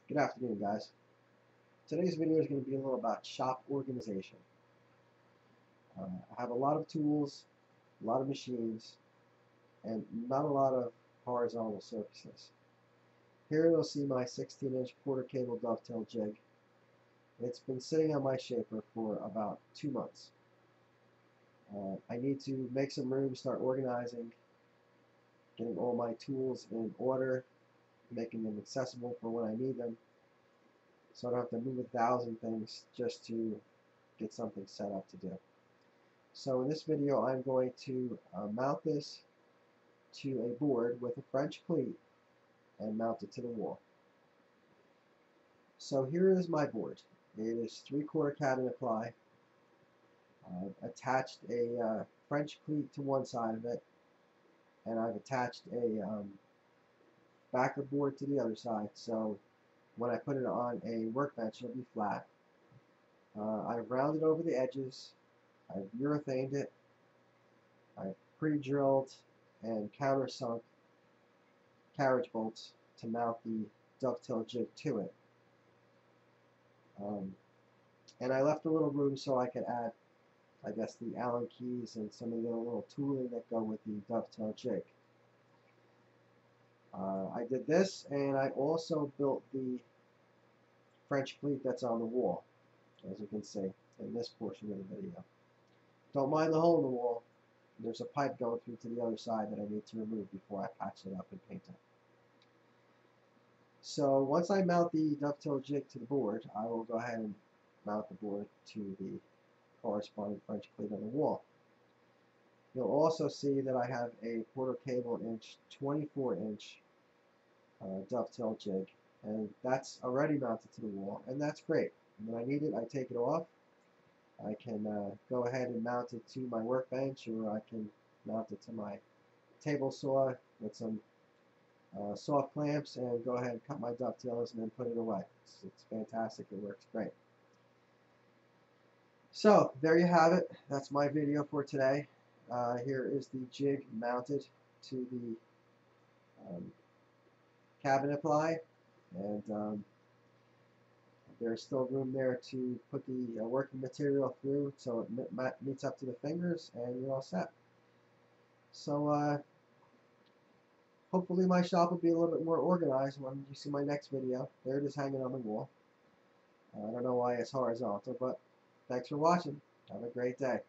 Good afternoon, guys. Today's video is going to be a little about shop organization. I have a lot of tools, a lot of machines, and not a lot of horizontal surfaces. Here you'll see my 16-inch quarter cable dovetail jig. It's been sitting on my shaper for about 2 months. I need to make some room, start organizing, getting all my tools in order, making them accessible for when I need them, so I don't have to move 1,000 things just to get something set up to do. So in this video I'm going to mount this to a board with a French cleat and mount it to the wall. So here is my board. It is 3/4 cabinet ply. I've attached a French cleat to one side of it, and I've attached a backer board to the other side, so when I put it on a workbench it'll be flat. I've rounded over the edges, I've urethaned it, I've pre-drilled and countersunk carriage bolts to mount the dovetail jig to it. And I left a little room so I could add, I guess, the Allen keys and some of the little tooling that go with the dovetail jig. I did this, and I also built the French cleat that's on the wall, as you can see in this portion of the video. Don't mind the hole in the wall. There's a pipe going through to the other side that I need to remove before I patch it up and paint it. So once I mount the dovetail jig to the board, I will go ahead and mount the board to the corresponding French cleat on the wall. You'll also see that I have a quarter cable inch, 24-inch dovetail jig, and that's already mounted to the wall, and that's great. And when I need it, I take it off. I can go ahead and mount it to my workbench, or I can mount it to my table saw with some soft clamps and go ahead and cut my dovetails and then put it away. It's fantastic. It works great. So there you have it. That's my video for today. Here is the jig mounted to the cabinet ply, and there's still room there to put the working material through so it meets up to the fingers, and you're all set. So hopefully my shop will be a little bit more organized when you see my next video. There it is hanging on the wall. I don't know why it's horizontal, but thanks for watching. Have a great day.